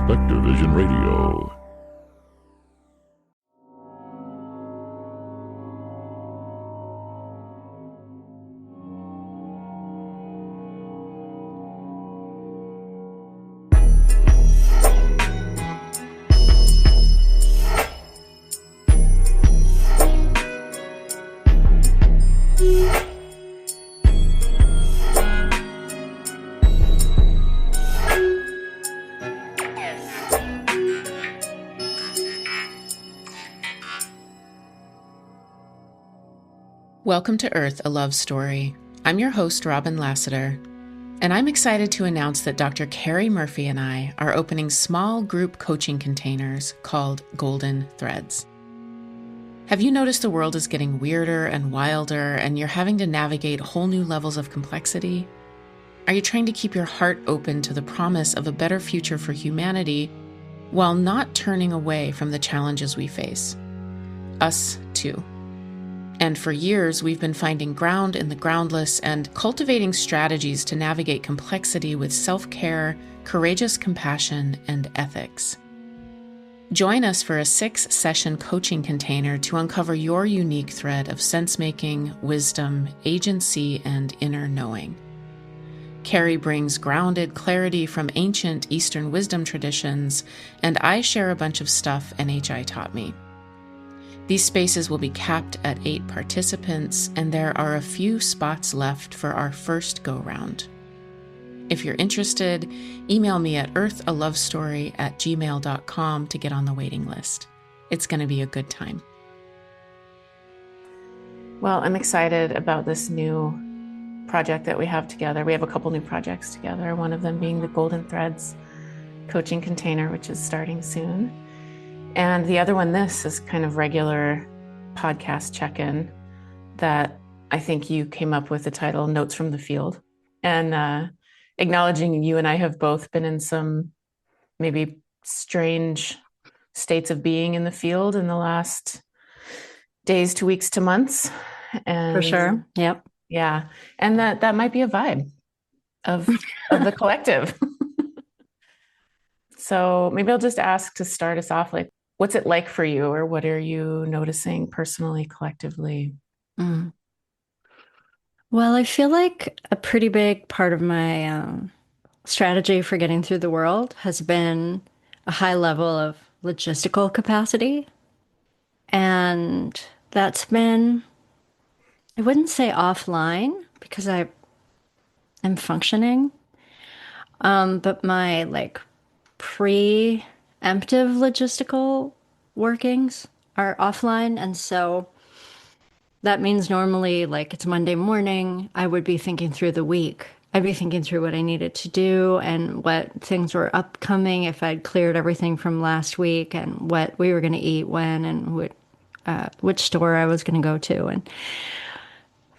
SpectreVision Radio. Welcome to Earth, a Love Story. I'm your host, Robin Lassiter, and I'm excited to announce that Dr. Carrie Murphy and I are opening small group coaching containers called Golden Threads. Have you noticed the world is getting weirder and wilder, and you're having to navigate whole new levels of complexity? Are you trying to keep your heart open to the promise of a better future for humanity while not turning away from the challenges we face? Us too. And for years, we've been finding ground in the groundless and cultivating strategies to navigate complexity with self-care, courageous compassion, and ethics. Join us for a 6-session coaching container to uncover your unique thread of sense-making, wisdom, agency, and inner knowing. Carrie brings grounded clarity from ancient Eastern wisdom traditions, and I share a bunch of stuff NHI taught me. These spaces will be capped at 8 participants, and there are a few spots left for our first go-round. If you're interested, email me at earthalovestory@gmail.com to get on the waiting list. It's going to be a good time. Well, I'm excited about this new project that we have together. We have a couple new projects together, one of them being the Golden Threads coaching container, which is starting soon. And the other one, this is kind of regular podcast check-in that I think you came up with the title Notes from the Field. And acknowledging you and I have both been in some maybe strange states of being in the field in the last days to weeks to months. And for sure. Yep. Yeah. And that might be a vibe of the collective. So maybe I'll just ask to start us off, like, what's it like for you, or what are you noticing personally, collectively? Well, I feel like a pretty big part of my strategy for getting through the world has been a high level of logistical capacity. And that's been, I wouldn't say offline because I am functioning, but my preemptive logistical workings are offline. And so that means normally, it's Monday morning, I would be thinking through the week. I'd be thinking through what I needed to do and what things were upcoming, if I'd cleared everything from last week, and what we were going to eat when, and which store I was going to go to.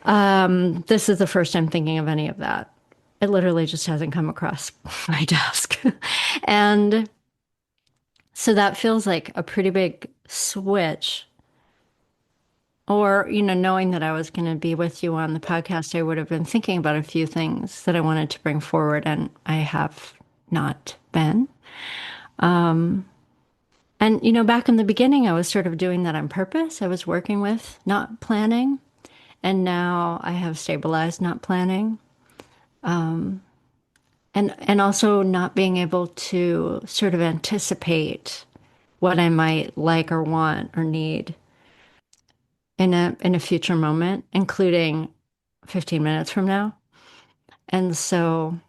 And this is the first time thinking of any of that. It literally just hasn't come across my desk. And so that feels like a pretty big switch. Or, knowing that I was going to be with you on the podcast, I would have been thinking about a few things that I wanted to bring forward, and I have not been. And, back in the beginning, I was sort of doing that on purpose. I was working with not planning, and now I have stabilized not planning. And also not being able to sort of anticipate what I might like or want or need in a future moment, including 15 minutes from now. And so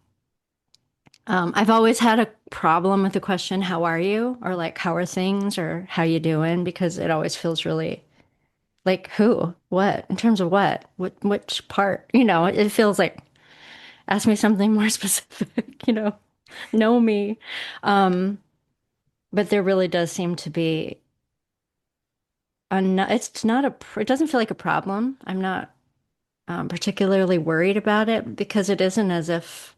I've always had a problem with the question, how are you? Or how are things? Or how you doing? Because it always feels really like who, what, in terms of what, which part, it feels like, ask me something more specific, know me. But there really does seem to be it doesn't feel like a problem. I'm not particularly worried about it because it isn't as if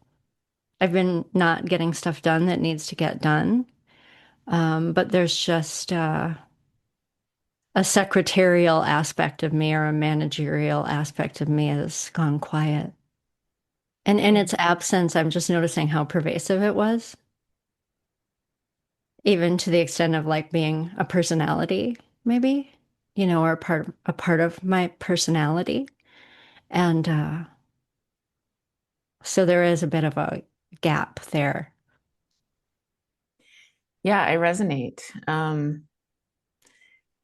I've been not getting stuff done that needs to get done. But there's just a secretarial aspect of me or a managerial aspect of me has gone quiet. And in its absence, I'm just noticing how pervasive it was. even to the extent of like being a personality, maybe, or a part of my personality. And so there is a bit of a gap there. Yeah, I resonate.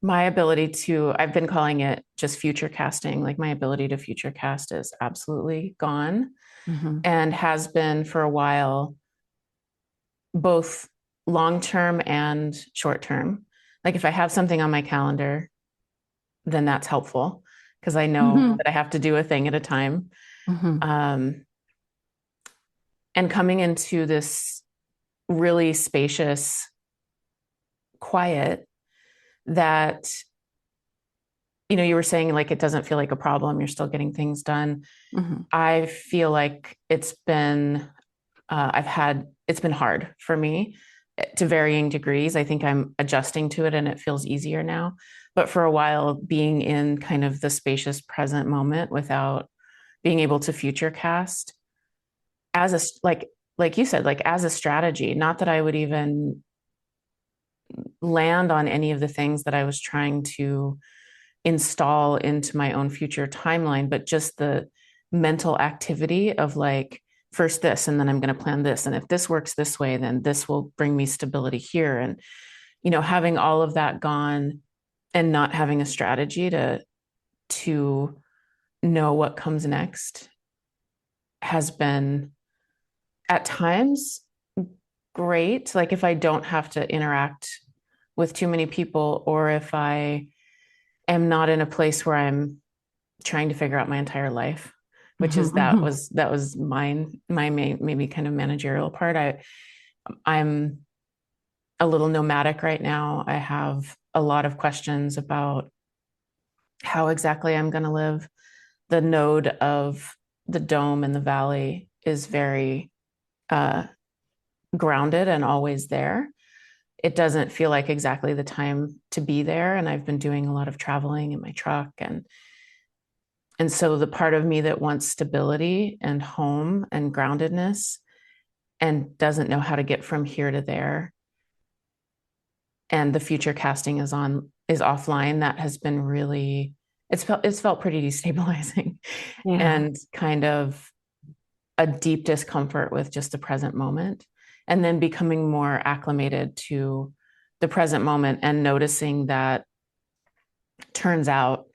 My ability to, I've been calling it just future casting, like my ability to future cast is absolutely gone Hmm. and has been for a while, both long term and short term. Like if I have something on my calendar, then that's helpful because I know Hmm. that I have to do a thing at a time. Hmm. Um, and coming into this really spacious quiet that, you were saying like it doesn't feel like a problem, you're still getting things done. Hmm. I feel like it's been hard for me to varying degrees. I think I'm adjusting to it and it feels easier now. But for a while, being in kind of the spacious present moment without being able to future cast as like you said, like as a strategy, not that I would even land on any of the things that I was trying to install into my own future timeline, but just the mental activity of like, first this, and then I'm going to plan this. And if this works this way, then this will bring me stability here. And, having all of that gone and not having a strategy to know what comes next has been at times great. Like if I don't have to interact with too many people, or if I am not in a place where I'm trying to figure out my entire life, which is that Hmm. was that was my main, maybe kind of managerial part. I'm a little nomadic right now. I have a lot of questions about how exactly I'm going to live. The node of the dome in the valley is very uh, grounded and always there. It doesn't feel like exactly the time to be there, and I've been doing a lot of traveling in my truck, and so the part of me that wants stability and home and groundedness and doesn't know how to get from here to there, and the future casting is offline, that has been really, it's felt pretty destabilizing Yeah. and kind of a deep discomfort with just the present moment, and then becoming more acclimated to the present moment and noticing that turns out,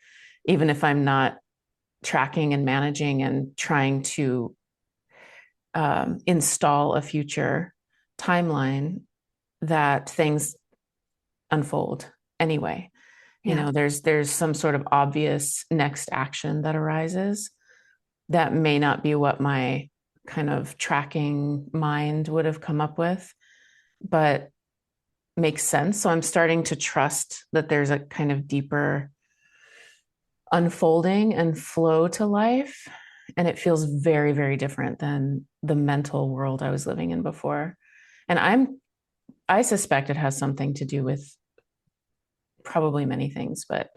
even if I'm not tracking and managing and trying to install a future timeline, that things unfold anyway. Yeah. There's some sort of obvious next action that arises that may not be what my kind of tracking mind would have come up with, but makes sense. So I'm starting to trust that there's a kind of deeper unfolding and flow to life. And it feels very, very different than the mental world I was living in before. And I suspect it has something to do with probably many things, but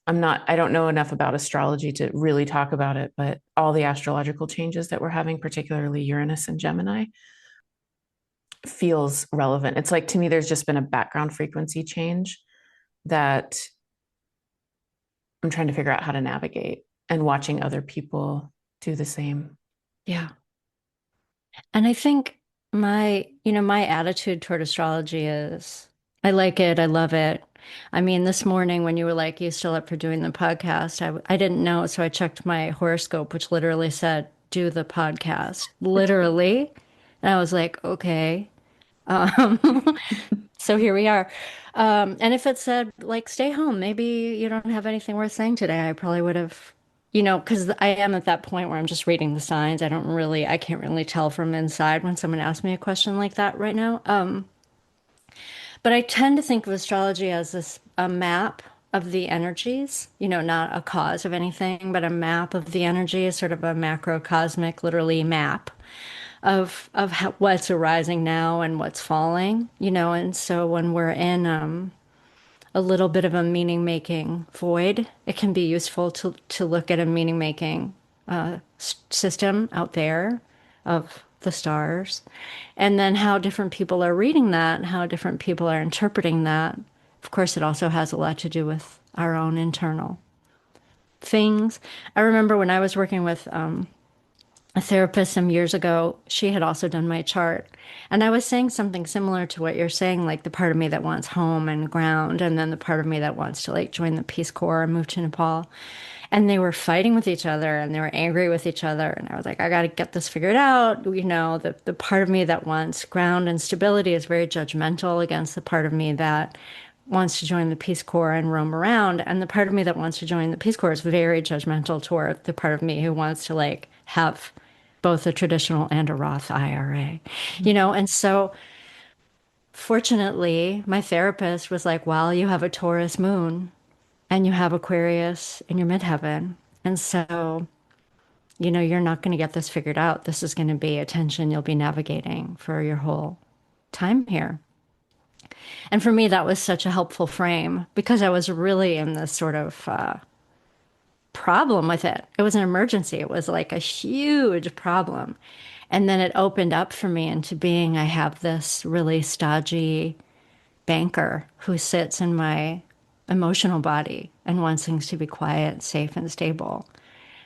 I don't know enough about astrology to really talk about it, but all the astrological changes that we're having, particularly Uranus and Gemini, feels relevant. It's like, to me, there's just been a background frequency change that I'm trying to figure out how to navigate, and watching other people do the same. Yeah. And I think my attitude toward astrology is I like it, I love it. I mean, this morning when you were like, you still up for doing the podcast, I didn't know, so I checked my horoscope, which literally said, do the podcast, literally. And I was like, okay. So here we are. And if it said, like, stay home, maybe you don't have anything worth saying today, I probably would have, because I am at that point where I'm just reading the signs. I can't really tell from inside when someone asks me a question like that right now. But I tend to think of astrology as a map of the energies, not a cause of anything, but a map of the energy, sort of a macrocosmic, literally map of what's arising now and what's falling, and so when we're in a little bit of a meaning making void, it can be useful to look at a meaning making system out there of the stars, and then how different people are reading that, how different people are interpreting that. Of course, it also has a lot to do with our own internal things. I remember when I was working with a therapist some years ago, she had also done my chart. And I was saying something similar to what you're saying, like the part of me that wants home and ground, and then the part of me that wants to like join the Peace Corps and move to Nepal. And they were fighting with each other and they were angry with each other. And I was like, I got to get this figured out. You know, the part of me that wants ground and stability is very judgmental against the part of me that wants to join the Peace Corps and roam around. And the part of me that wants to join the Peace Corps is very judgmental toward the part of me who wants to like have both a traditional and a Roth IRA, you know? And so fortunately, my therapist was like, well, you have a Taurus moon and you have Aquarius in your midheaven. And so, you know, you're not going to get this figured out. This is going to be a tension you'll be navigating for your whole time here. And for me, that was such a helpful frame because I was really in this sort of problem with it. It was an emergency. It was like a huge problem. And then it opened up for me into being, I have this really stodgy banker who sits in my emotional body and wants things to be quiet, safe, and stable.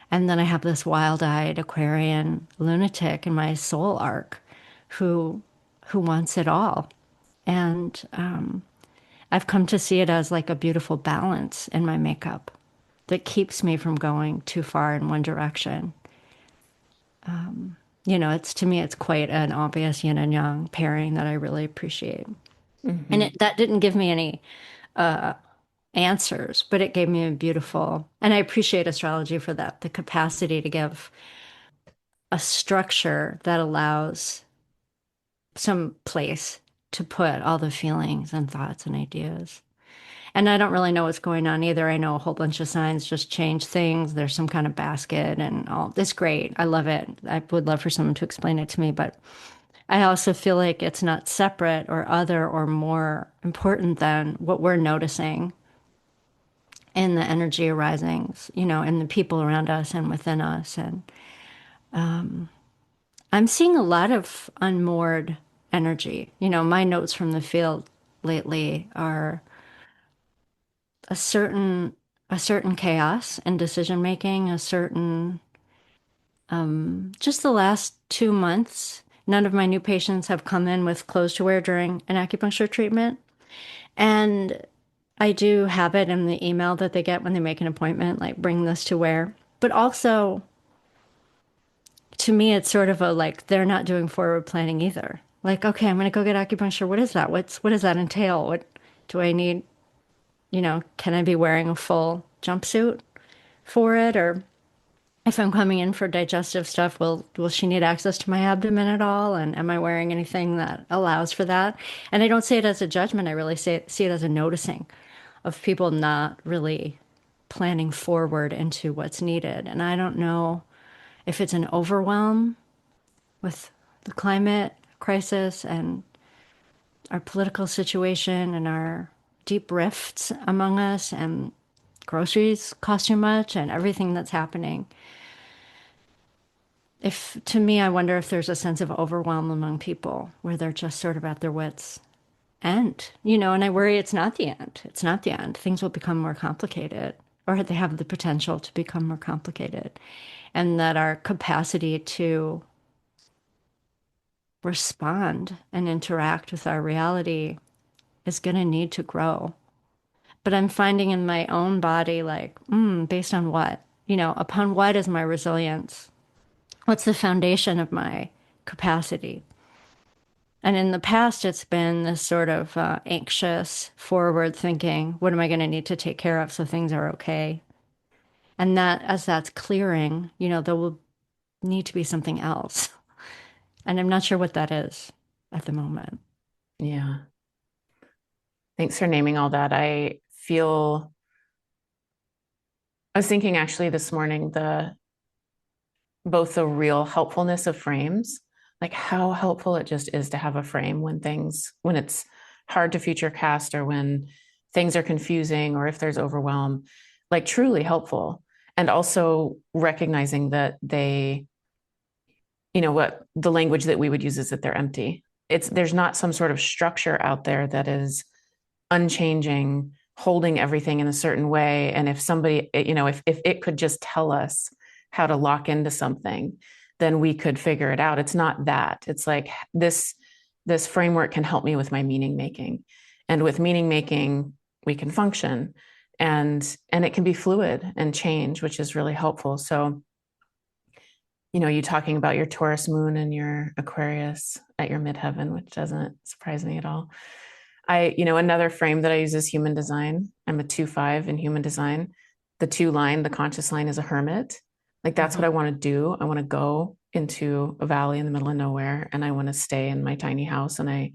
And then I have this wild-eyed Aquarian lunatic in my soul arc who wants it all. And I've come to see it as like a beautiful balance in my makeup that keeps me from going too far in one direction. You know, it's to me, it's quite an obvious yin and yang pairing that I really appreciate. Mm-hmm. And that didn't give me any answers, but it gave me a beautiful, and I appreciate astrology for that, the capacity to give a structure that allows some place to put all the feelings and thoughts and ideas. And I don't really know what's going on either. I know a whole bunch of signs just change things. There's some kind of basket and all. It's great. I love it. I would love for someone to explain it to me, but I also feel like it's not separate or other or more important than what we're noticing in the energy arisings, you know, in the people around us and within us. And I'm seeing a lot of unmoored energy. You know, my notes from the field lately are a certain chaos and decision making, a certain just the last 2 months, none of my new patients have come in with clothes to wear during an acupuncture treatment. And I do have it in the email that they get when they make an appointment, like bring this to wear. But also, to me, it's sort of a like they're not doing forward planning either. Like, okay, I'm going to go get acupuncture. What is that? What does that entail? What do I need? You know, can I be wearing a full jumpsuit for it? Or if I'm coming in for digestive stuff, will she need access to my abdomen at all? And am I wearing anything that allows for that? And I don't see it as a judgment. I really see it as a noticing of people not really planning forward into what's needed. And I don't know if it's an overwhelm with the climate crisis and our political situation and our deep rifts among us and groceries cost too much and everything that's happening. If to me, I wonder if there's a sense of overwhelm among people where they're just sort of at their wits' end, you know, and I worry it's not the end. It's not the end. Things will become more complicated, or they have the potential to become more complicated, and that our capacity to respond and interact with our reality is going to need to grow. But I'm finding in my own body, like, based on what? You know, upon what is my resilience? What's the foundation of my capacity? And in the past, it's been this sort of anxious, forward thinking. What am I going to need to take care of so things are okay? And that, as that's clearing, you know, there will need to be something else. And I'm not sure what that is at the moment. Yeah. Thanks for naming all that. I was thinking actually this morning, both the real helpfulness of frames, like how helpful it just is to have a frame when it's hard to future cast or when things are confusing or if there's overwhelm, like truly helpful. And also recognizing that what the language that we would use is that they're empty. There's not some sort of structure out there that is unchanging, holding everything in a certain way. And if somebody, if it could just tell us how to lock into something, then we could figure it out. It's not that. It's like this framework can help me with my meaning making. And with meaning making, we can function, and it can be fluid and change, which is really helpful. So, you talking about your Taurus moon and your Aquarius at your midheaven, which doesn't surprise me at all. Another frame that I use is human design. I'm a 2-5 in human design. The 2 line, the conscious line, is a hermit. Like, that's what I want to do. I want to go into a valley in the middle of nowhere, and I want to stay in my tiny house, and I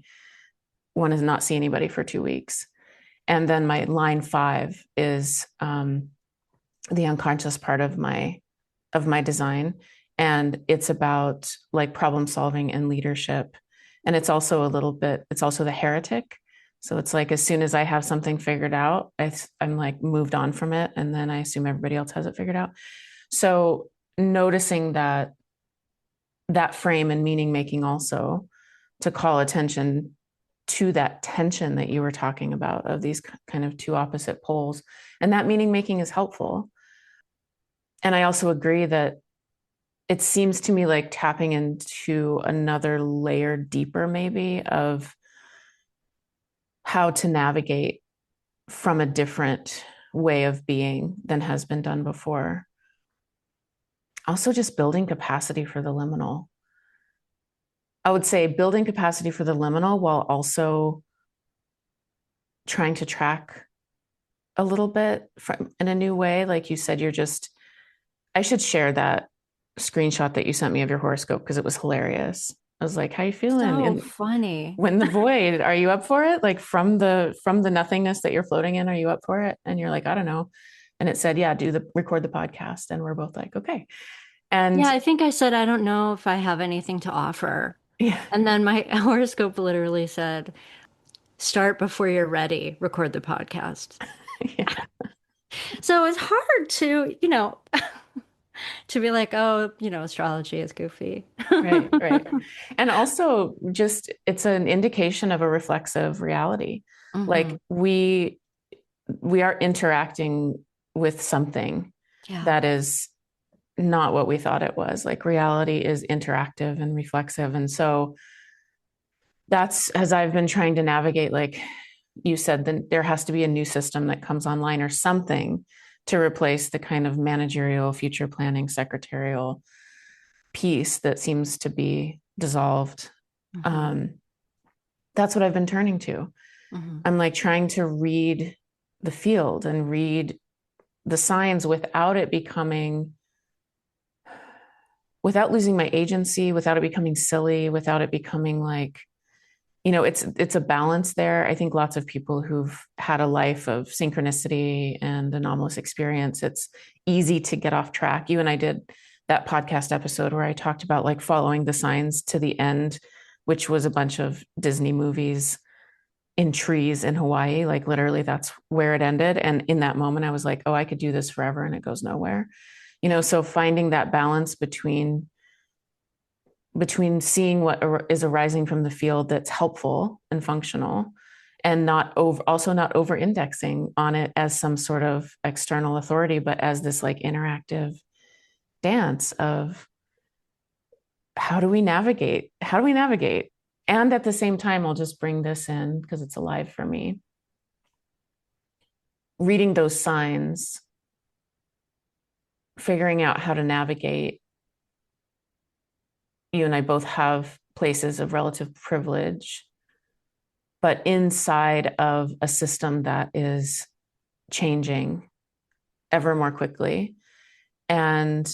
want to not see anybody for 2 weeks. And then my line 5 is the unconscious part of my design. And it's about like problem solving and leadership. And it's also it's also the heretic. So it's like, as soon as I have something figured out, I'm like moved on from it. And then I assume everybody else has it figured out. So noticing that frame and meaning making also, to call attention to that tension that you were talking about of these kind of 2 opposite poles. And that meaning making is helpful. And I also agree that it seems to me like tapping into another layer deeper, maybe, of how to navigate from a different way of being than has been done before. Also, just building capacity for the liminal. I would say building capacity for the liminal while also trying to track a little bit in a new way. Like you said, I should share that screenshot that you sent me of your horoscope, because it was hilarious. I was like, how you feeling? So funny. When the void, are you up for it? Like from the nothingness that you're floating in, are you up for it? And you're like, I don't know. And it said, yeah, record the podcast. And we're both like, okay. And yeah, I think I said, I don't know if I have anything to offer. yeah. And then my horoscope literally said, start before you're ready, record the podcast. Yeah. So it's hard to, to be like, oh, astrology is goofy. Right. And also, just, it's an indication of a reflexive reality. Mm-hmm. Like we are interacting with something that is not what we thought it was. Like, reality is interactive and reflexive. And so that's, as I've been trying to navigate, like you said, then there has to be a new system that comes online or something to replace the kind of managerial, future planning, secretarial piece that seems to be dissolved. That's what I've been turning to. I'm like trying to read the field and read the signs without losing my agency, without it becoming silly, without it becoming like, it's a balance there. I think lots of people who've had a life of synchronicity and anomalous experience, it's easy to get off track. You and I did that podcast episode where I talked about like following the signs to the end, which was a bunch of Disney movies in trees in Hawaii. Like, literally, that's where it ended. And in that moment, I was like, oh, I could do this forever, and it goes nowhere. So finding that balance between seeing what is arising from the field that's helpful and functional, and not over indexing on it as some sort of external authority, but as this like interactive dance of how do we navigate? And at the same time, I'll just bring this in because it's alive for me. Reading those signs, figuring out how to navigate. You and I both have places of relative privilege, but inside of a system that is changing ever more quickly, and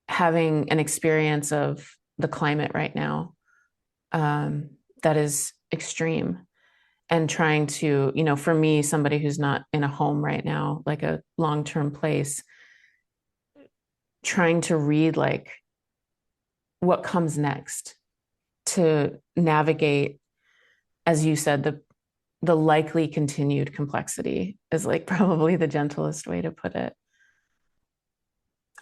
having an experience of the climate right now that is extreme, and trying to, for me, somebody who's not in a home right now, like a long-term place, trying to read like what comes next to navigate, as you said, the likely continued complexity is like probably the gentlest way to put it.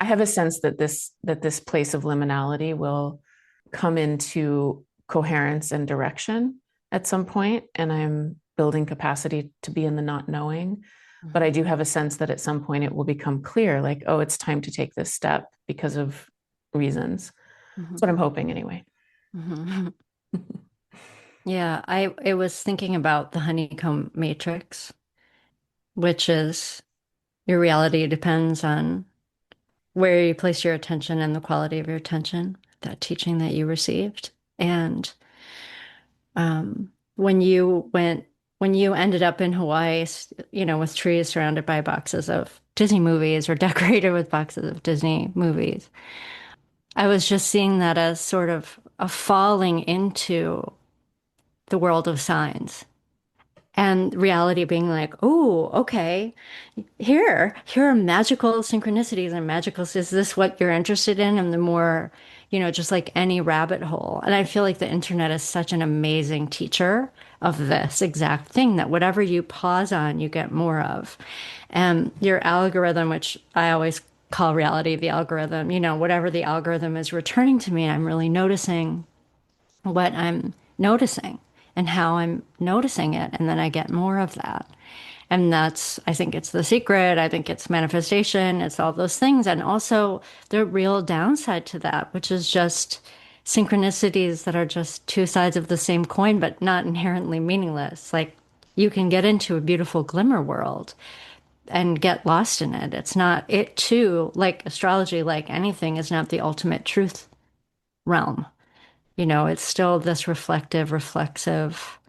I have a sense that this place of liminality will come into coherence and direction at some point, and I'm building capacity to be in the not knowing. But I do have a sense that at some point it will become clear, like, oh, it's time to take this step because of reasons. That's what I'm hoping anyway. Yeah, I was thinking about the honeycomb matrix, which is your reality depends on where you place your attention and the quality of your attention, that teaching that you received. And when you ended up in Hawaii, with trees surrounded by boxes of Disney movies or decorated with boxes of Disney movies, I was just seeing that as sort of a falling into the world of signs and reality being like, oh, okay, here are magical synchronicities and magical, is this what you're interested in? And the more, just like any rabbit hole. And I feel like the internet is such an amazing teacher of this exact thing, that whatever you pause on, you get more of. And your algorithm, which I always call reality the algorithm, whatever the algorithm is returning to me, I'm really noticing what I'm noticing and how I'm noticing it. And then I get more of that. And I think it's the secret. I think it's manifestation. It's all those things. And also the real downside to that, which is just synchronicities that are just two sides of the same coin, but not inherently meaningless. Like you can get into a beautiful glimmer world and get lost in it. It's not, it too, like astrology, like anything, is not the ultimate truth realm. It's still this reflective, reflexive,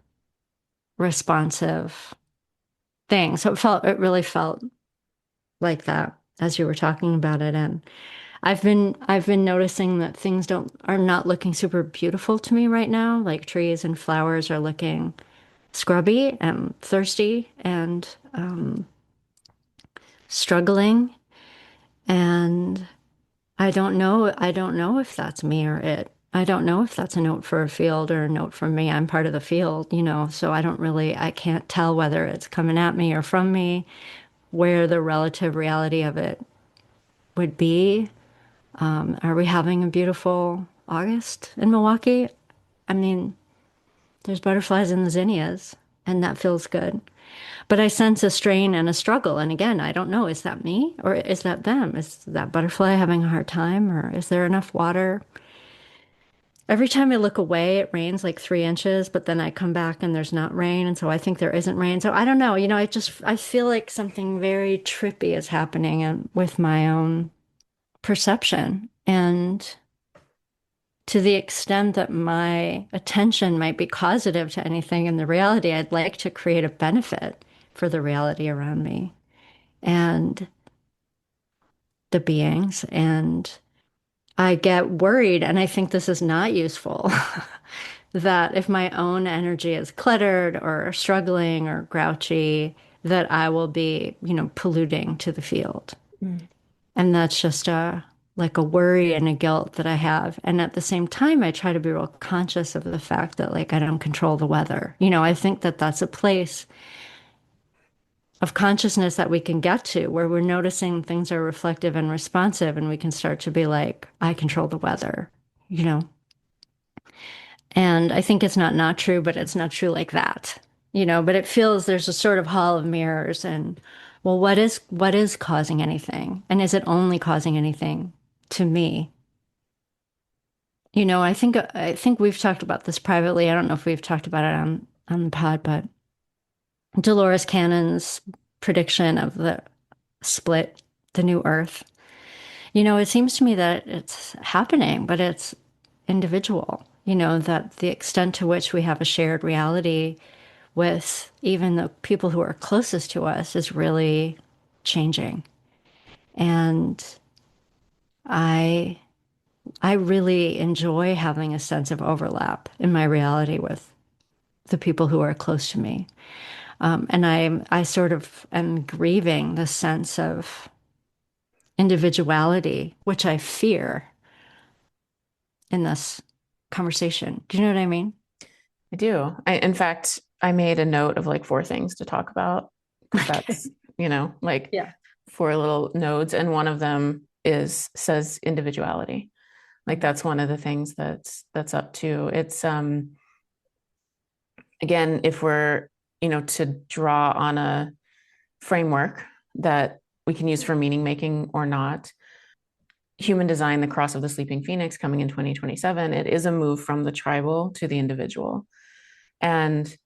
responsive thing. So it really felt like that as you were talking about it. And I've been noticing that things are not looking super beautiful to me right now. Like trees and flowers are looking scrubby and thirsty and struggling. And I don't know if that's me or it. I don't know if that's a note for a field or a note from me. I'm part of the field, so I can't tell whether it's coming at me or from me, where the relative reality of it would be. Are we having a beautiful August in Milwaukee? I mean, there's butterflies in the zinnias, and that feels good. But I sense a strain and a struggle. And again, I don't know, is that me or is that them? Is that butterfly having a hard time, or is there enough water? Every time I look away, it rains like 3 inches, but then I come back and there's not rain. And so I think there isn't rain. So I don't know. I feel like something very trippy is happening with my own perception. And to the extent that my attention might be causative to anything in the reality, I'd like to create a benefit for the reality around me and the beings. And I get worried, and I think this is not useful, that if my own energy is cluttered or struggling or grouchy, that I will be, polluting to the field. And that's just like a worry and a guilt that I have. And at the same time, I try to be real conscious of the fact that like I don't control the weather. I think that that's a place of consciousness that we can get to where we're noticing things are reflective and responsive, and we can start to be like, I control the weather, you know? And I think it's not true, but it's not true like that, but it feels there's a sort of hall of mirrors and, well, what is causing anything? And is it only causing anything to me? I think we've talked about this privately. I don't know if we've talked about it on the pod, but Dolores Cannon's prediction of the split, the new Earth. It seems to me that it's happening, but it's individual. That the extent to which we have a shared reality with even the people who are closest to us is really changing. And I I really enjoy having a sense of overlap in my reality with the people who are close to me. And I sort of am grieving the sense of individuality, which I fear in this conversation. Do you know what I mean? I do. In fact, I made a note of like 4 things to talk about because that's, like Yeah. 4 little nodes. And one of them says individuality. Like that's one of the things that's up to. It's again, if we're, to draw on a framework that we can use for meaning making or not, human design, the cross of the sleeping phoenix coming in 2027, it is a move from the tribal to the individual. And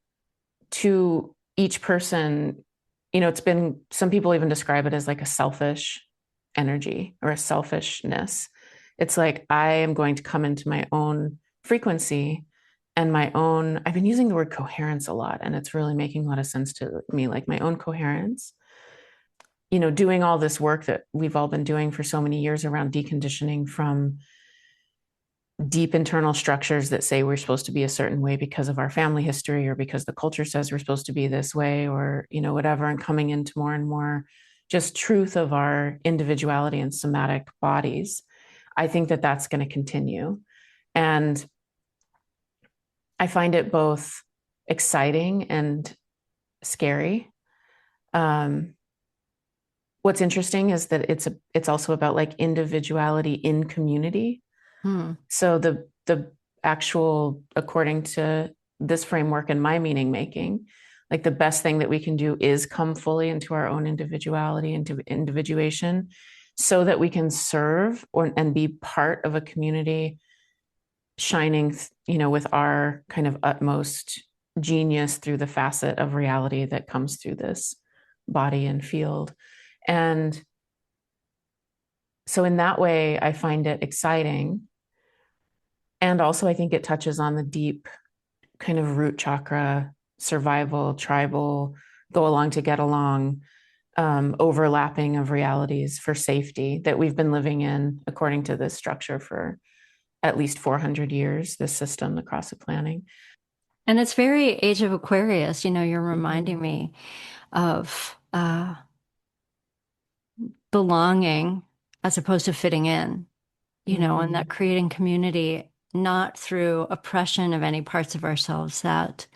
to each person, it's been, some people even describe it as like a selfish energy or a selfishness. It's like, I am going to come into my own frequency and my own, I've been using the word coherence a lot, and it's really making a lot of sense to me, like my own coherence, doing all this work that we've all been doing for so many years around deconditioning from deep internal structures that say we're supposed to be a certain way because of our family history or because the culture says we're supposed to be this way, or, whatever, and coming into more and more just truth of our individuality and somatic bodies. I think that that's going to continue. And I find it both exciting and scary. What's interesting is that it's also about like individuality in community. So the actual, according to this framework and my meaning making, like the best thing that we can do is come fully into our own individuality, into individuation, so that we can serve and be part of a community, shining, with our kind of utmost genius through the facet of reality that comes through this body and field. And so in that way, I find it exciting. And also, I think it touches on the deep kind of root chakra, survival, tribal, go along to get along, overlapping of realities for safety that we've been living in according to this structure for at least 400 years, this system, the cross of planning. And it's very Age of Aquarius. You're reminding me of belonging as opposed to fitting in, and that creating community, not through oppression of any parts of ourselves that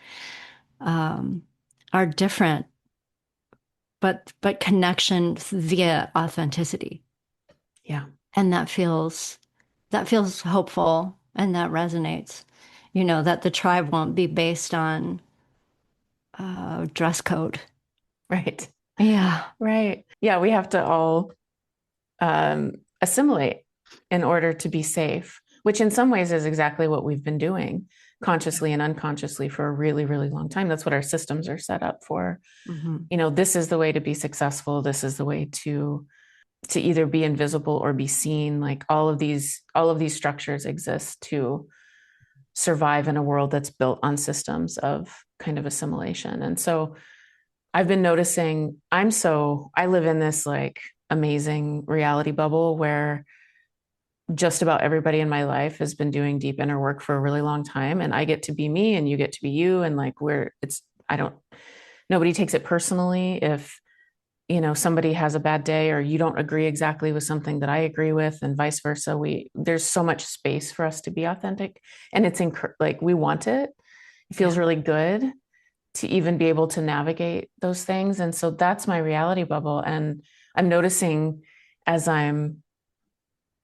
are different, but connection via authenticity. Yeah. And that feels hopeful, and that resonates, that the tribe won't be based on dress code. Right. Yeah. Right. Yeah. We have to all assimilate in order to be safe, which in some ways is exactly what we've been doing consciously and unconsciously for a really, really long time. That's what our systems are set up for. This is the way to be successful. This is the way to either be invisible or be seen. Like all of these structures exist to survive in a world that's built on systems of kind of assimilation. And so I've been noticing I live in this like amazing reality bubble where just about everybody in my life has been doing deep inner work for a really long time. And I get to be me and you get to be you. And like nobody takes it personally if, somebody has a bad day or you don't agree exactly with something that I agree with, and vice versa. There's so much space for us to be authentic, and it's like, we want it. It feels really good to even be able to navigate those things. And so that's my reality bubble. And I'm noticing as I'm,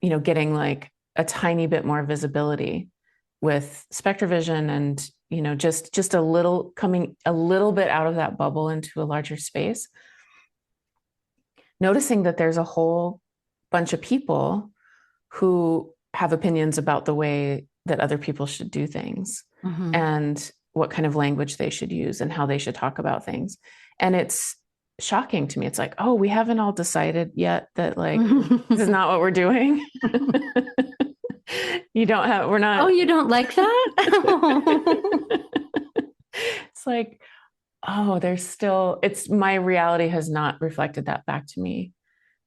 getting like a tiny bit more visibility with SpectreVision and, just a little, coming a little bit out of that bubble into a larger space, noticing that there's a whole bunch of people who have opinions about the way that other people should do things and what kind of language they should use and how they should talk about things. And it's shocking to me. It's like, oh, we haven't all decided yet that like, this is not what we're doing. We're not. Oh, you don't like that? It's like, oh, my reality has not reflected that back to me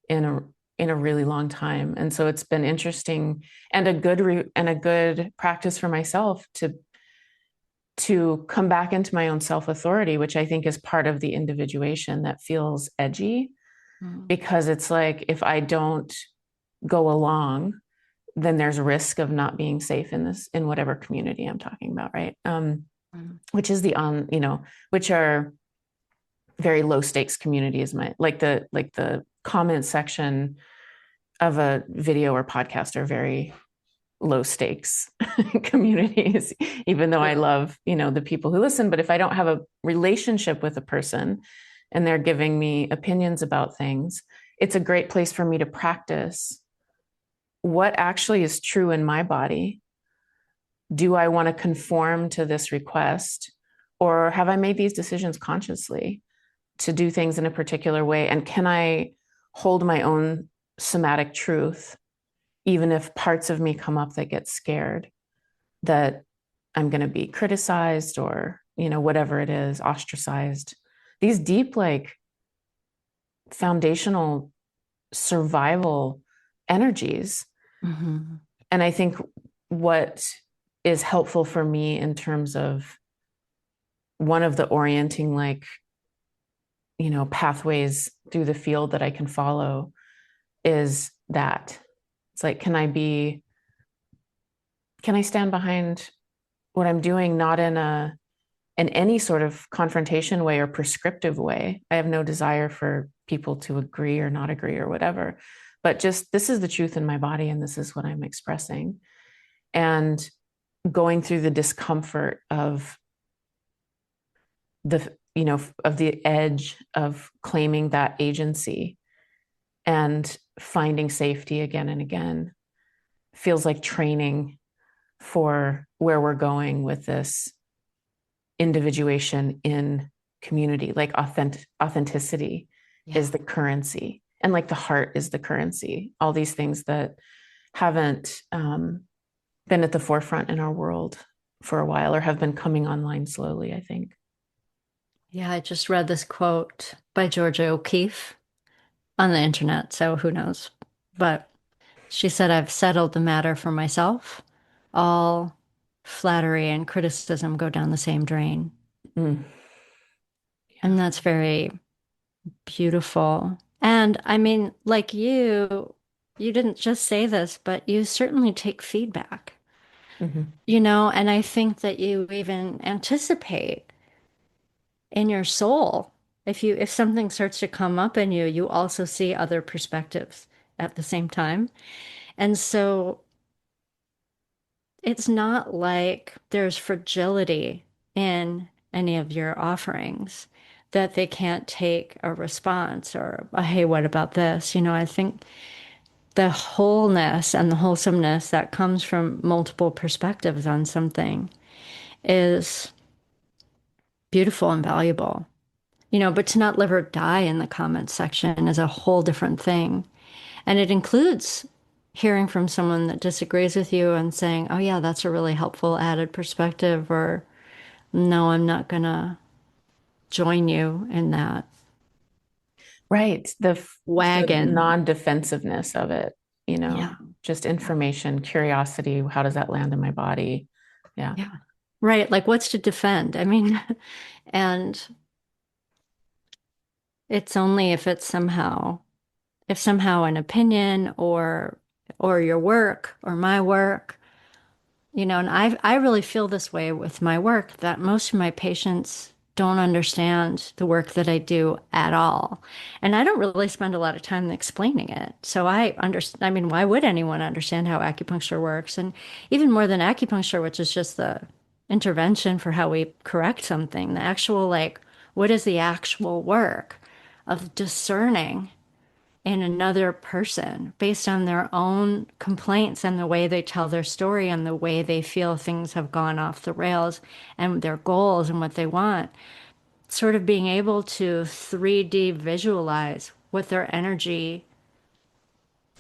in a really long time. And so it's been interesting and a good practice for myself to come back into my own self-authority, which I think is part of the individuation that feels edgy, because it's like, if I don't go along, then there's a risk of not being safe in whatever community I'm talking about. Right. Which is which are very low stakes communities. Like the comment section of a video or podcast are very low stakes communities, even though I love, the people who listen. But if I don't have a relationship with a person and they're giving me opinions about things, it's a great place for me to practice what actually is true in my body. Do I want to conform to this request, or have I made these decisions consciously to do things in a particular way? And can I hold my own somatic truth, even if parts of me come up that get scared, that I'm going to be criticized or, whatever it is, ostracized? These deep, like, foundational survival energies. Mm-hmm. And I think what is helpful for me in terms of one of the orienting, like, pathways through the field that I can follow is that it's like, can I stand behind what I'm doing, not in any sort of confrontation way or prescriptive way. I have no desire for people to agree or not agree or whatever, but just, this is the truth in my body and this is what I'm expressing. And going through the discomfort of the edge of claiming that agency and finding safety again and again feels like training for where we're going with this individuation in community. Like, authenticity is the currency, and like the heart is the currency. All these things that haven't been at the forefront in our world for a while, or have been coming online slowly, I think. Yeah, I just read this quote by Georgia O'Keeffe on the internet, so who knows? But she said, "I've settled the matter for myself. All flattery and criticism go down the same drain." Mm. And that's very beautiful. And I mean, like you didn't just say this, but you certainly take feedback, Mm-hmm. and I think that you even anticipate in your soul. If something starts to come up in you, you also see other perspectives at the same time. And so it's not like there's fragility in any of your offerings that they can't take a response or a, hey, what about this? I think the wholeness and the wholesomeness that comes from multiple perspectives on something is beautiful and valuable. But to not live or die in the comments section is a whole different thing. And it includes hearing from someone that disagrees with you and saying, oh, yeah, that's a really helpful added perspective, or no, I'm not going to join you in that Right. The wagon. non-defensiveness of it, Yeah. just information, curiosity. How does that land in my body? Yeah. Yeah. Right. Like, what's to defend? I mean, and it's only if somehow an opinion or your work or my work, and I really feel this way with my work, that most of my patients don't understand the work that I do at all. And I don't really spend a lot of time explaining it. So I understand, I mean, why would anyone understand how acupuncture works? And even more than acupuncture, which is just the intervention for how we correct something, the actual, like, what is the actual work of discerning in another person based on their own complaints and the way they tell their story and the way they feel things have gone off the rails and their goals and what they want. Sort of being able to 3D visualize what their energy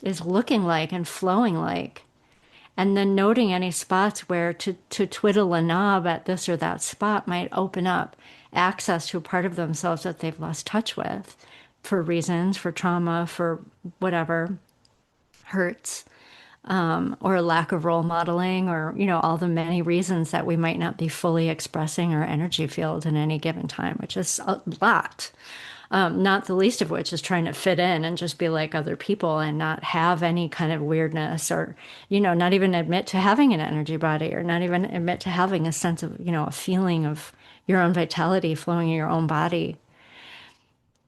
is looking like and flowing like. And then noting any spots where to twiddle a knob at this or that spot might open up access to a part of themselves that they've lost touch with for reasons, for trauma, for whatever hurts, or a lack of role modeling, or, all the many reasons that we might not be fully expressing our energy field in any given time, which is a lot. Not the least of which is trying to fit in and just be like other people and not have any kind of weirdness, or, not even admit to having an energy body, or not even admit to having a sense of, a feeling of your own vitality flowing in your own body.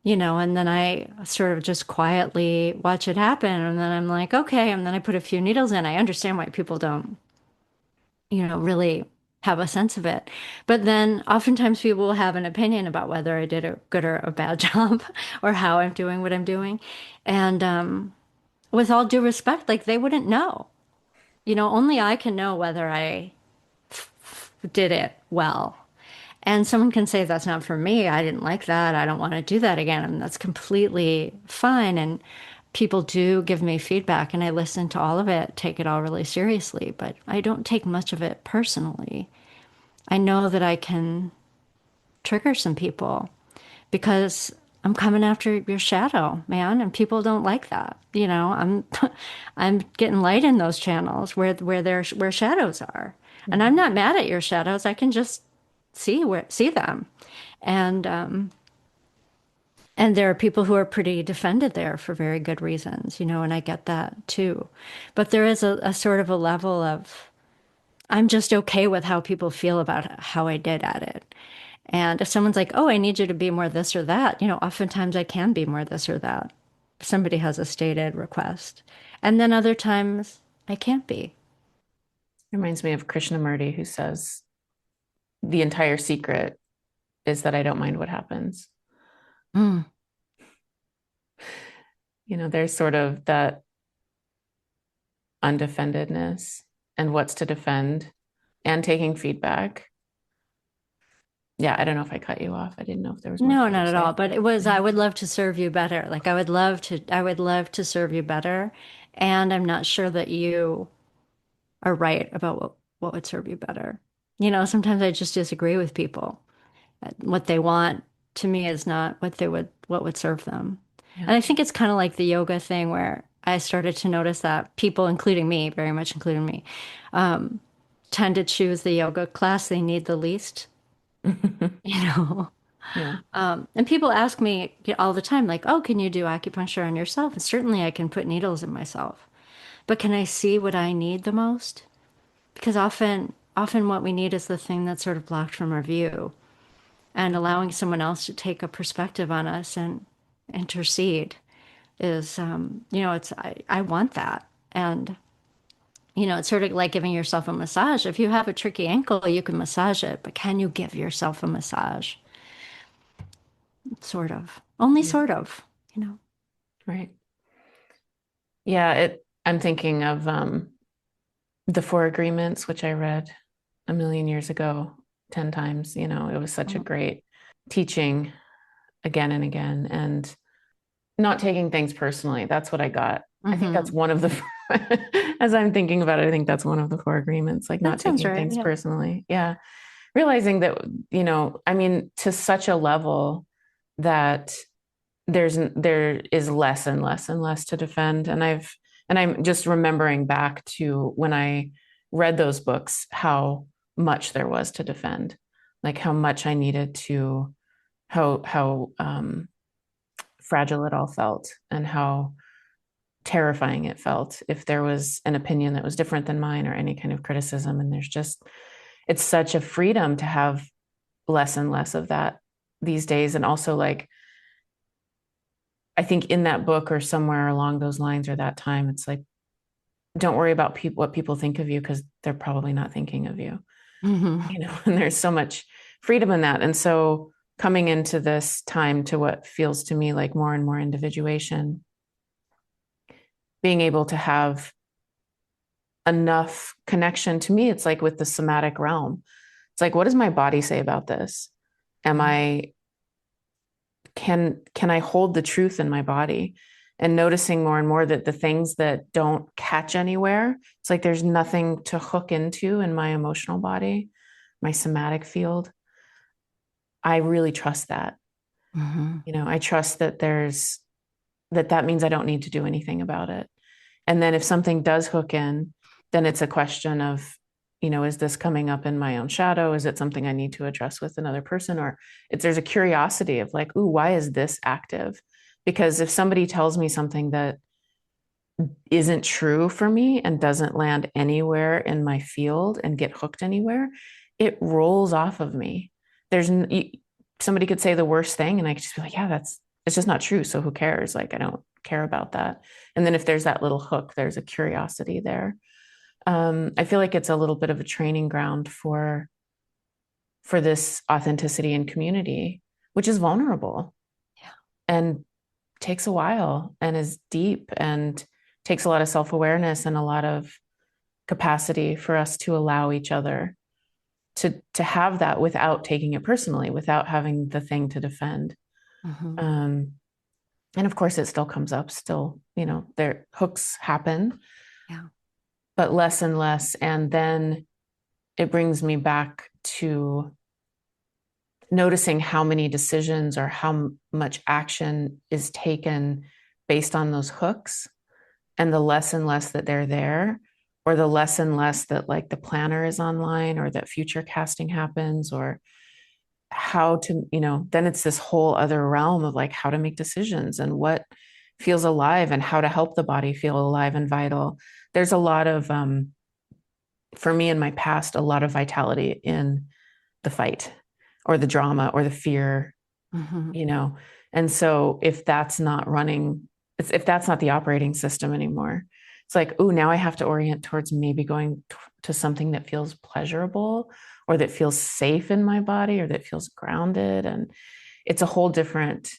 and then I sort of just quietly watch it happen. And then I'm like, okay. And then I put a few needles in. I understand why people don't, really have a sense of it. But then oftentimes people will have an opinion about whether I did a good or a bad job or how I'm doing what I'm doing. And with all due respect, like they wouldn't know. Only I can know whether I did it well. And someone can say, that's not for me. I didn't like that. I don't want to do that again. And that's completely fine. And people do give me feedback, and I listen to all of it, take it all really seriously, but I don't take much of it personally. I know that I can trigger some people because I'm coming after your shadow, man, and people don't like that. I'm getting light in those channels where shadows are. And I'm not mad at your shadows. I can just see them. And and there are people who are pretty defended there for very good reasons, and I get that too. But there is a sort of a level of I'm just okay with how people feel about how I did at it. And if someone's like, oh, I need you to be more this or that, oftentimes I can be more this or that. If somebody has a stated request. And then other times I can't be. Reminds me of Krishnamurti, who says, the entire secret is that I don't mind what happens. Mm. There's sort of that undefendedness and what's to defend and taking feedback. Yeah, I don't know if I cut you off. I didn't know if there was more. No, not at all. But it was, I would love to serve you better. Like I would love to serve you better. And I'm not sure that you are right about what would serve you better. Sometimes I just disagree with people. What they want to me is not what would serve them. Yeah. And I think it's kind of like the yoga thing where I started to notice that people, including me, very much including me, tend to choose the yoga class they need the least. Yeah. And people ask me all the time, like, oh, can you do acupuncture on yourself? And certainly I can put needles in myself. But can I see what I need the most? Because often what we need is the thing that's sort of blocked from our view. And allowing someone else to take a perspective on us and intercede is, I want that. And, it's sort of like giving yourself a massage. If you have a tricky ankle, you can massage it, but can you give yourself a massage? Sort of. Only sort of, Right. Yeah, I'm thinking of the Four Agreements, which I read a million years ago, 10 times. It was such a great teaching again and again, and not taking things personally. That's what I got. I think that's one of the, as I'm thinking about it, I think that's one of the Four Agreements, like not taking things personally. Yeah. Realizing that, to such a level that there is less and less and less to defend. And I'm just remembering back to when I read those books, how much there was to defend, like how much I needed to, how fragile it all felt and how terrifying it felt if there was an opinion that was different than mine or any kind of criticism. And it's such a freedom to have less and less of that these days. And also, like, I think in that book or somewhere along those lines or that time, it's like, don't worry about what people think of you, because they're probably not thinking of you. And there's so much freedom in that. And so coming into this time to what feels to me like more and more individuation, being able to have enough connection, to me, it's like with the somatic realm. It's like, what does my body say about this? Can I hold the truth in my body? And noticing more and more that the things that don't catch anywhere, it's like there's nothing to hook into in my emotional body, my somatic field. I really trust that. I trust that that means I don't need to do anything about it. And then if something does hook in, then it's a question of, is this coming up in my own shadow? Is it something I need to address with another person? Or there's a curiosity of like, ooh, why is this active? Because if somebody tells me something that isn't true for me and doesn't land anywhere in my field and get hooked anywhere, it rolls off of me. Somebody could say the worst thing and I could just be like, yeah, it's just not true. So who cares? Like, I don't care about that. And then if there's that little hook, there's a curiosity there. I feel like it's a little bit of a training ground for this authenticity and community, which is vulnerable and takes a while and is deep and takes a lot of self-awareness and a lot of capacity for us to allow each other to have that without taking it personally, without having the thing to defend. Mm-hmm. And of course, it still comes up. Still, their hooks happen, Yeah. but less and less. And then it brings me back to noticing how many decisions or how much action is taken based on those hooks, and the less and less that they're there, or the less and less that like the planner is online, or that future casting happens, or how to, then it's this whole other realm of like how to make decisions and what feels alive and how to help the body feel alive and vital. There's a lot of, for me in my past, a lot of vitality in the fight or the drama or the fear, Mm-hmm. And so if that's not running, if that's not the operating system anymore, it's like, oh, now I have to orient towards maybe going to something that feels pleasurable or that feels safe in my body or that feels grounded. And it's a whole different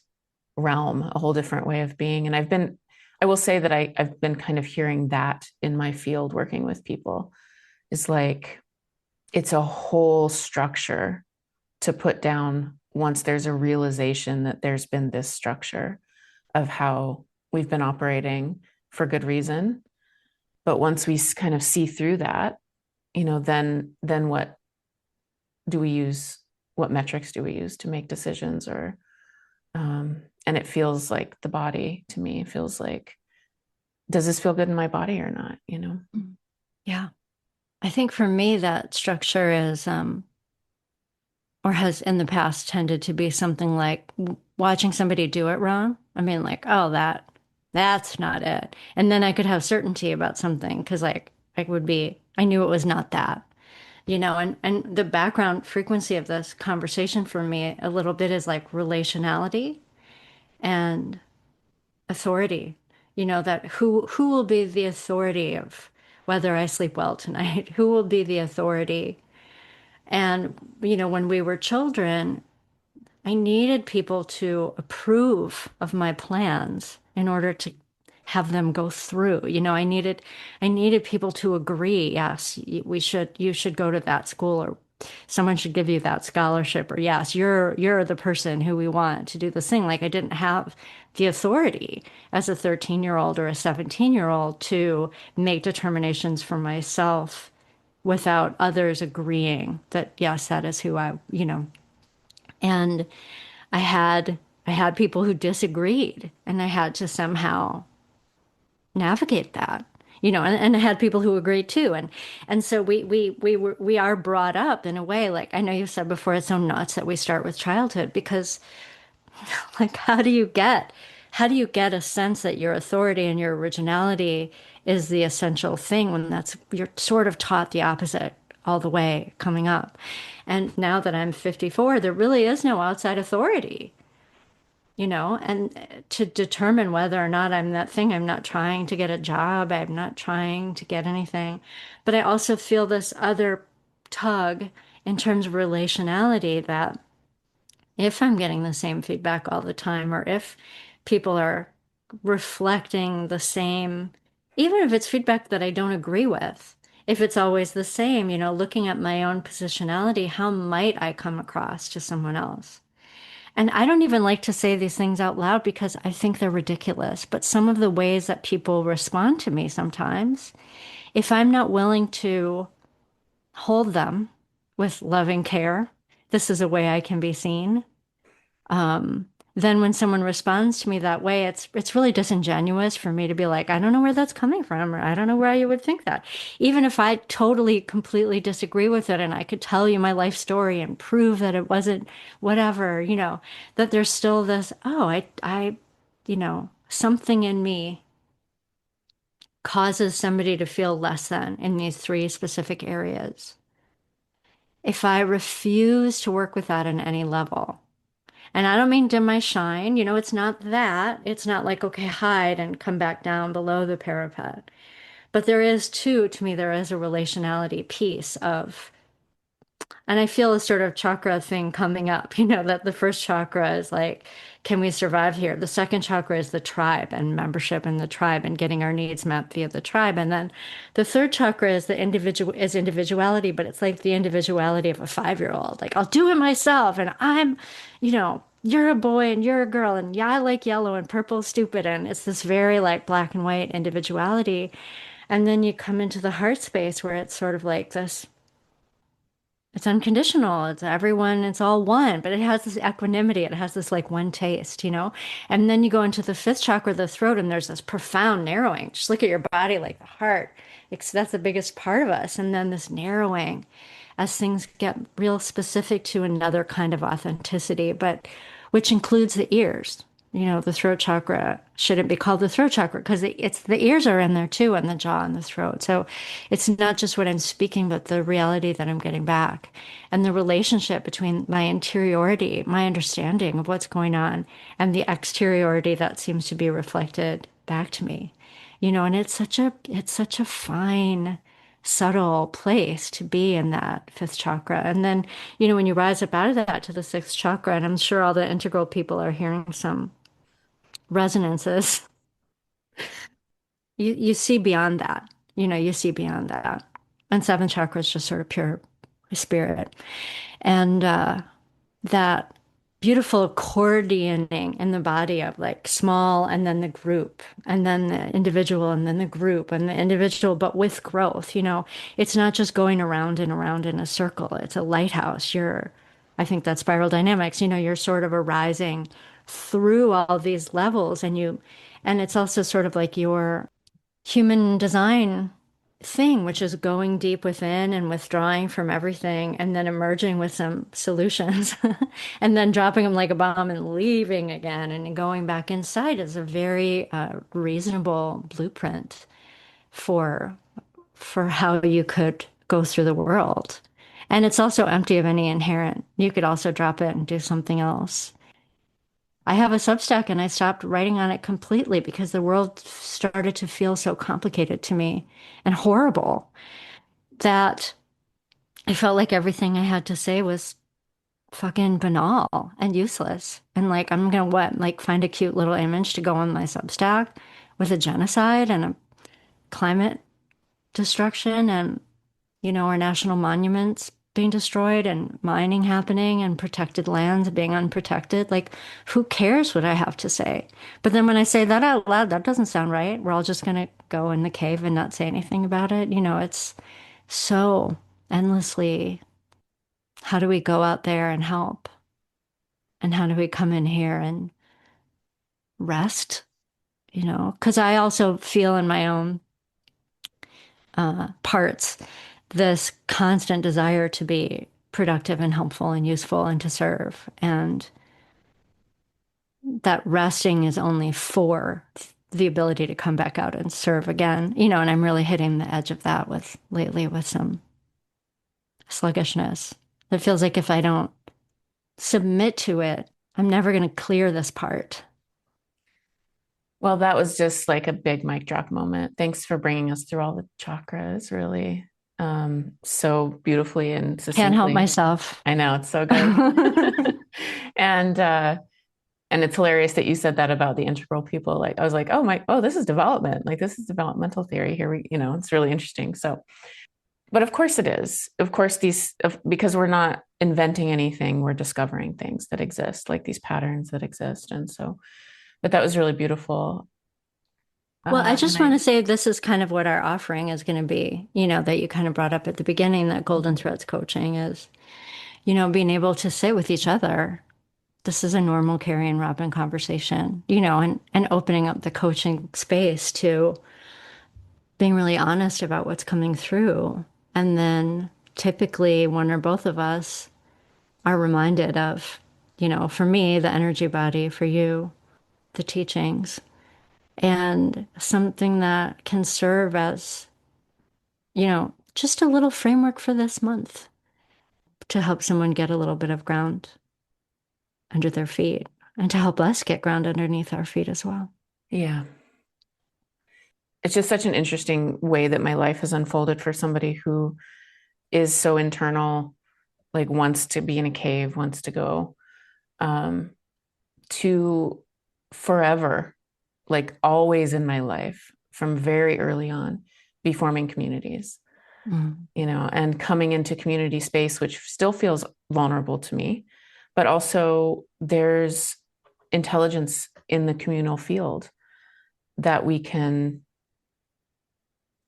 realm, a whole different way of being. And I will say that I've been kind of hearing that in my field working with people. It's like, it's a whole structure to put down once there's a realization that there's been this structure of how we've been operating for good reason. But once we kind of see through that, then what do we use? What metrics do we use to make decisions? Or and it feels like the body to me feels like, does this feel good in my body or not? Yeah. I think for me, that structure is, or has in the past tended to be something like watching somebody do it wrong. I mean, like, oh, that's not it. And then I could have certainty about something because, like, I knew it was not that, and the background frequency of this conversation for me a little bit is like relationality and authority. That who will be the authority of whether I sleep well tonight? Who will be the authority? And, when we were children, I needed people to approve of my plans in order to have them go through. I needed people to agree, yes, you should go to that school, or someone should give you that scholarship, or yes, you're the person who we want to do this thing. Like I didn't have the authority as a 13-year-old or a 17-year-old to make determinations for myself without others agreeing that yes, that is who and I had people who disagreed, and I had to somehow navigate that. And I had people who agreed too. And so we are brought up in a way, like I know you said before, it's so nuts that we start with childhood, because like how do you get a sense that your authority and your originality is the essential thing when you're sort of taught the opposite all the way coming up. And now that I'm 54, there really is no outside authority, and to determine whether or not I'm that thing. I'm not trying to get a job. I'm not trying to get anything. But I also feel this other tug in terms of relationality, that if I'm getting the same feedback all the time, or if people are reflecting the same, even if it's feedback that I don't agree with, if it's always the same, looking at my own positionality, how might I come across to someone else? And I don't even like to say these things out loud because I think they're ridiculous. But some of the ways that people respond to me sometimes, if I'm not willing to hold them with loving care, this is a way I can be seen. Then when someone responds to me that way, it's really disingenuous for me to be like, I don't know where that's coming from, or I don't know why you would think that. Even if I totally, completely disagree with it, and I could tell you my life story and prove that it wasn't whatever, that there's still this, oh, something in me causes somebody to feel less than in these three specific areas. If I refuse to work with that in any level, And I don't mean dim my shine. It's not that. It's not like, okay, hide and come back down below the parapet. But there is too, to me, there is a relationality piece of, and I feel a sort of chakra thing coming up, that the first chakra is like, can we survive here? The second chakra is the tribe and membership in the tribe and getting our needs met via the tribe. And then the third chakra is individuality, but it's like the individuality of a 5-year old. Like, I'll do it myself. And you're a boy and you're a girl. And yeah, I like yellow and purple is stupid. And it's this very like black and white individuality. And then you come into the heart space where it's sort of like this, it's unconditional. It's everyone, it's all one, but it has this equanimity. It has this like one taste. And then you go into the fifth chakra, the throat, and there's this profound narrowing. Just look at your body, like the heart. That's the biggest part of us. And then this narrowing as things get real specific to another kind of authenticity, but which includes the ears. The throat chakra shouldn't be called the throat chakra because it's the ears are in there too, and the jaw and the throat. So it's not just what I'm speaking, but the reality that I'm getting back and the relationship between my interiority, my understanding of what's going on, and the exteriority that seems to be reflected back to me. And it's such a fine, subtle place to be in that fifth chakra. And then, when you rise up out of that to the sixth chakra, and I'm sure all the integral people are hearing some resonances, you see beyond that. You see beyond that. And seventh chakra is just sort of pure spirit. And that beautiful coordinating in the body of like small and then the group and then the individual and then the group and the individual, but with growth. It's not just going around and around in a circle. It's a lighthouse. I think that's spiral dynamics. You're sort of arising through all these levels, and it's also sort of like your human design thing, which is going deep within and withdrawing from everything and then emerging with some solutions and then dropping them like a bomb and leaving again and going back inside is a very reasonable blueprint for how you could go through the world. And it's also empty of any inherent. You could also drop it and do something else. I have a Substack and I stopped writing on it completely because the world started to feel so complicated to me and horrible that I felt like everything I had to say was fucking banal and useless. And like, I'm gonna what? Like, find a cute little image to go on my Substack with a genocide and a climate destruction and, our national monuments being destroyed and mining happening and protected lands being unprotected. Like, who cares what I have to say? But then when I say that out loud, that doesn't sound right. We're all just going to go in the cave and not say anything about it. It's so endlessly, how do we go out there and help? And how do we come in here and rest? Because I also feel in my own parts this constant desire to be productive and helpful and useful and to serve. And that resting is only for the ability to come back out and serve again, and I'm really hitting the edge of that lately with some sluggishness. It feels like if I don't submit to it, I'm never going to clear this part. Well, that was just like a big mic drop moment. Thanks for bringing us through all the chakras, really, so beautifully and succinctly. Can't help myself. I know, it's so good. And it's hilarious that you said that about the integral people. Like, I was like, this is development. Like, this is developmental theory here. It's really interesting. So, but of course it is. Of course, because we're not inventing anything, we're discovering things that exist, like these patterns that exist. And so, but that was really beautiful. Well, I just want to say this is kind of what our offering is going to be, that you kind of brought up at the beginning, that Golden Threads coaching is, being able to sit with each other. This is a normal Carrie and Robin conversation, and opening up the coaching space to being really honest about what's coming through. And then typically one or both of us are reminded of, for me, the energy body, for you, the teachings, and something that can serve as, just a little framework for this month to help someone get a little bit of ground. under their feet and to help us get ground underneath our feet as well. Yeah. It's just such an interesting way that my life has unfolded for somebody who is so internal, like wants to be in a cave, wants to go, um, to forever, like always in my life from very early on, be forming communities, and coming into community space, which still feels vulnerable to me, but also there's intelligence in the communal field that we can,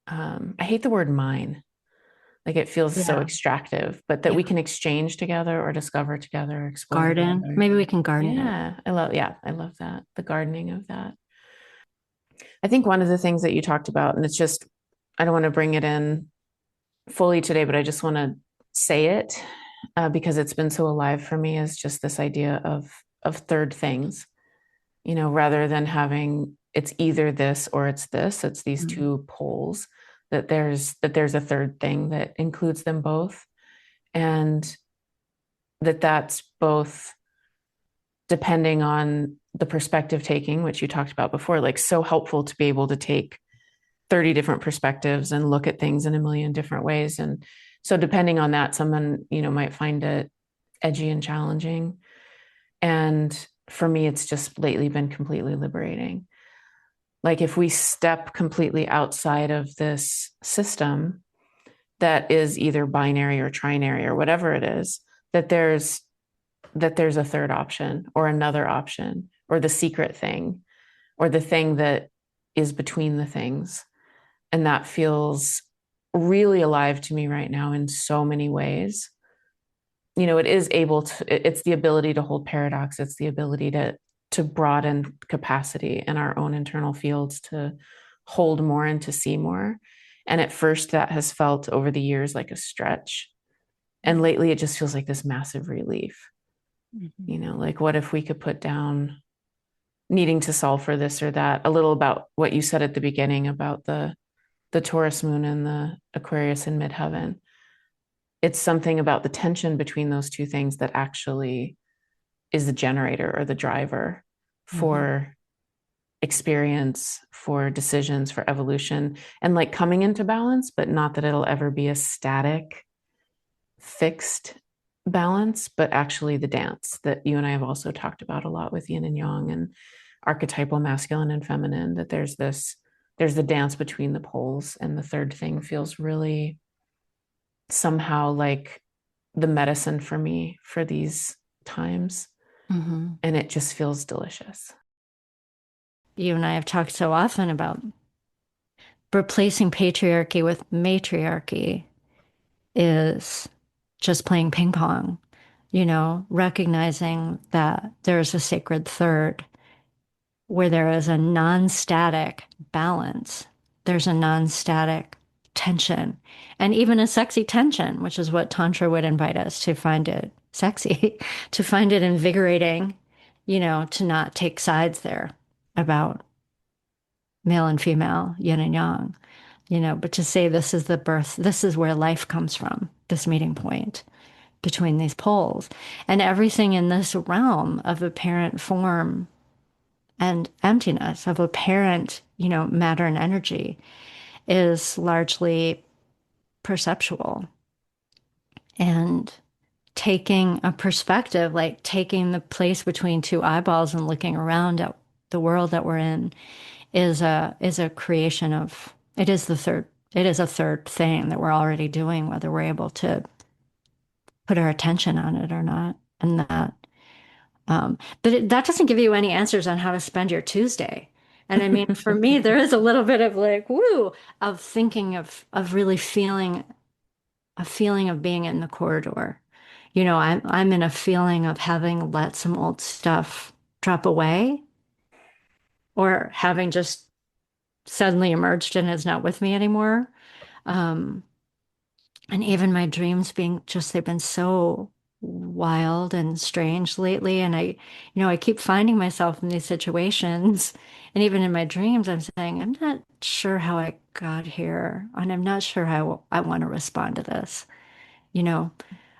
I hate the word mine. Like it feels so extractive, but that we can exchange together or discover together, explore Garden. together. Maybe we can garden it. I love that. The gardening of that. I think one of the things that you talked about, and it's just, I don't want to bring it in fully today, but I just want to say it because it's been so alive for me, is just this idea of third things, rather than having it's either this or it's this, it's these two poles, that there's a third thing that includes them both. And that's both depending on the perspective taking, which you talked about before, like so helpful to be able to take 30 different perspectives and look at things in a million different ways. And so depending on that, someone, might find it edgy and challenging. And for me, it's just lately been completely liberating. Like if we step completely outside of this system that is either binary or trinary or whatever it is, that there's a third option or another option or the secret thing or the thing that is between the things. And that feels really alive to me right now in so many ways. It is it's the ability to hold paradox. It's the ability to broaden capacity in our own internal fields, to hold more and to see more. And at first that has felt over the years like a stretch. And lately it just feels like this massive relief. Like what if we could put down needing to solve for this or that, a little about what you said at the beginning about the Taurus moon and the Aquarius in midheaven. It's something about the tension between those two things that actually is the generator or the driver for experience, for decisions, for evolution, and like coming into balance, but not that it'll ever be a static, fixed balance, but actually the dance that you and I have also talked about a lot with yin and yang and archetypal masculine and feminine, that there's the dance between the poles, and the third thing feels really somehow like the medicine for me for these times. And it just feels delicious. You and I have talked so often about replacing patriarchy with matriarchy is just playing ping pong, recognizing that there's a sacred third where there is a non-static balance. There's a non-static tension, and even a sexy tension, which is what Tantra would invite us to find it sexy, to find it invigorating, to not take sides there about male and female, yin and yang, but to say this is the birth, this is where life comes from, this meeting point between these poles. And everything in this realm of apparent form and emptiness, of apparent, matter and energy, is largely perceptual. And taking a perspective, like taking the place between two eyeballs and looking around at the world that we're in, is a creation of, it is a third thing that we're already doing, whether we're able to put our attention on it or not. And that, that doesn't give you any answers on how to spend your Tuesday. And I mean, for me, there is a little bit of like, woo, of thinking of really feeling a feeling of being in the corridor. I'm in a feeling of having let some old stuff drop away, or having just suddenly emerged and is not with me anymore. Um, and even my dreams being just, they've been so wild and strange lately. And I keep finding myself in these situations. And even in my dreams, I'm saying, I'm not sure how I got here. And I'm not sure how I want to respond to this, you know?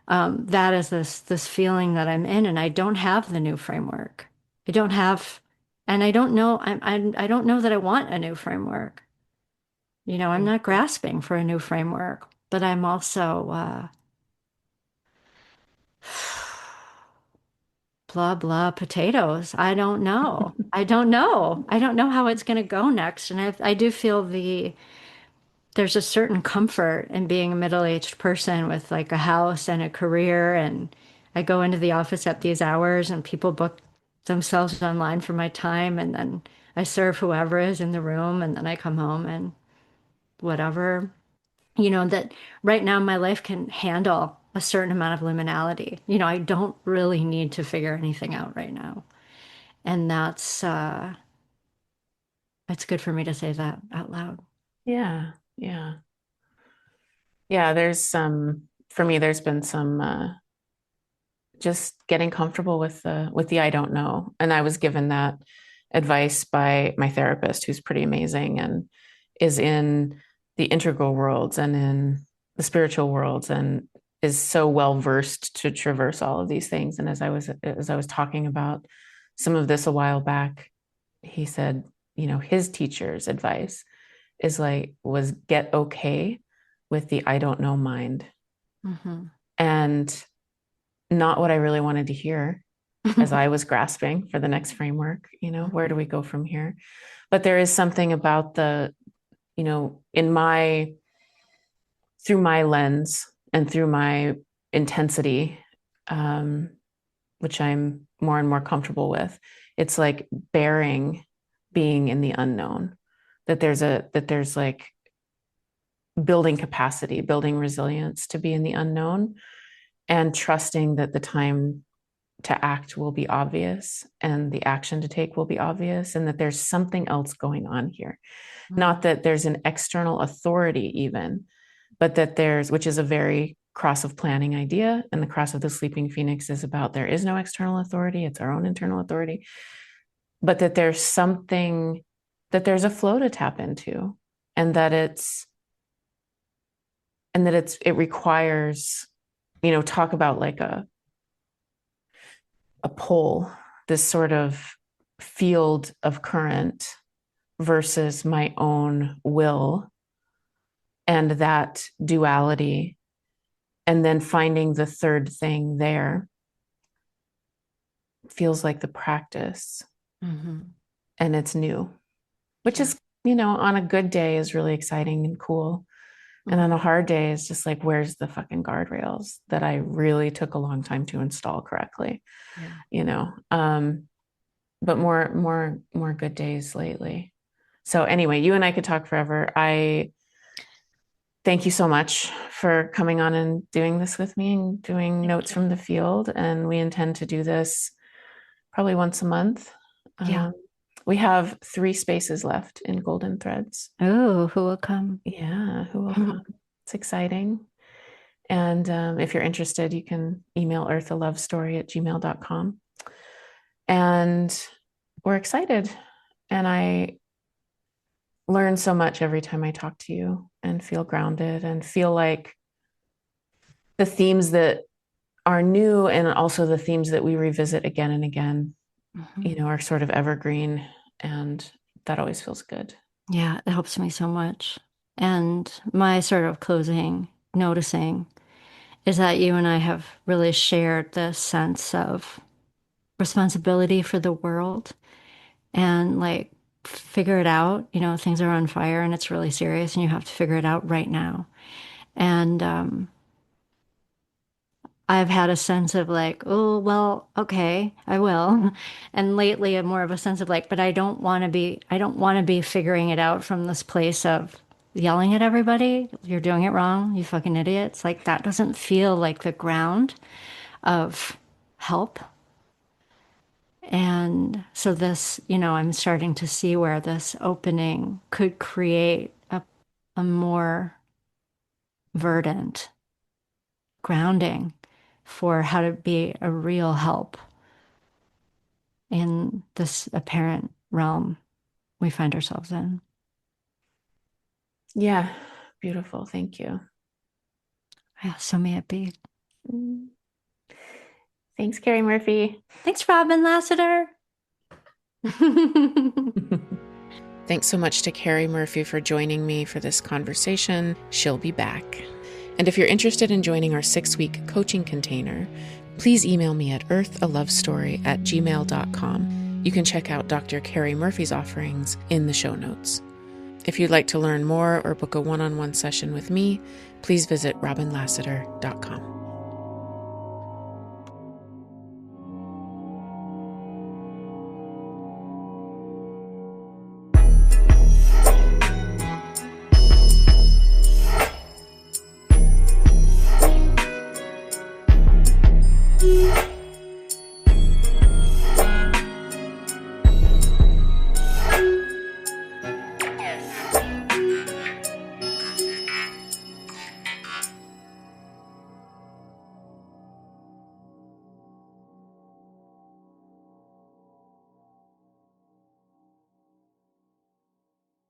That is this feeling that I'm in, and I don't have the new framework. I don't have, and I don't know. I don't know that I want a new framework. I'm not grasping for a new framework, but I'm also blah blah potatoes. I don't know. I don't know. I don't know how it's going to go next, and I do feel there's a certain comfort in being a middle-aged person with like a house and a career. And I go into the office at these hours and people book themselves online for my time. And then I serve whoever is in the room. And then I come home and whatever, that right now my life can handle a certain amount of liminality. I don't really need to figure anything out right now. And it's good for me to say that out loud. Yeah. Yeah. Yeah. There's for me, there's been some, just getting comfortable with the I don't know. And I was given that advice by my therapist, who's pretty amazing and is in the integral worlds and in the spiritual worlds and is so well versed to traverse all of these things. And as I was talking about some of this a while back, he said, his teacher's advice was get okay with the I don't know mind. Mm-hmm. And not what I really wanted to hear as I was grasping for the next framework, where do we go from here? But there is something about through my lens and through my intensity, which I'm more and more comfortable with, it's like bearing being in the unknown, that there's like building capacity, building resilience to be in the unknown and trusting that the time to act will be obvious and the action to take will be obvious and that there's something else going on here. Mm-hmm. Not that there's an external authority even, but that which is a very cross of planning idea. And the cross of the sleeping phoenix is about there is no external authority. It's our own internal authority. But that there's something, that there's a flow to tap into and that it requires, talk about like a pole, this sort of field of current versus my own will and that duality. And then finding the third thing there feels like the practice. Mm-hmm. And it's new, which is, on a good day is really exciting and cool. Mm-hmm. And on a hard day is just like, where's the fucking guardrails that I really took a long time to install correctly? Yeah. But more good days lately. So anyway, you and I could talk forever. I thank you so much for coming on and doing this with me and doing notes from the field. And we intend to do this probably once a month. Yeah. We have 3 spaces left in Golden Threads. Oh, who will come? Yeah, who will come? It's exciting. And if you're interested, you can email earthalovestory@gmail.com. And we're excited. And I learn so much every time I talk to you and feel grounded and feel like the themes that are new and also the themes that we revisit again and again, mm-hmm. Are sort of evergreen. And that always feels good. Yeah, it helps me so much. And my sort of closing noticing is that you and I have really shared this sense of responsibility for the world and like figure it out. Things are on fire and it's really serious and you have to figure it out right now. And I've had a sense of like, oh, well, okay, I will. And lately more of a sense of like, but I don't want to be figuring it out from this place of yelling at everybody. You're doing it wrong, you fucking idiots. Like that doesn't feel like the ground of help. And so this, I'm starting to see where this opening could create a more verdant grounding for how to be a real help in this apparent realm we find ourselves in. Yeah, beautiful. Thank you. Yeah, so may it be. Thanks, Carrie Murphy. Thanks, Robin Lassiter. Thanks so much to Carrie Murphy for joining me for this conversation. She'll be back. And if you're interested in joining our 6-week coaching container, please email me at earthalovestory@gmail.com. You can check out Dr. Carrie Murphy's offerings in the show notes. If you'd like to learn more or book a one-on-one session with me, please visit robinlassiter.com.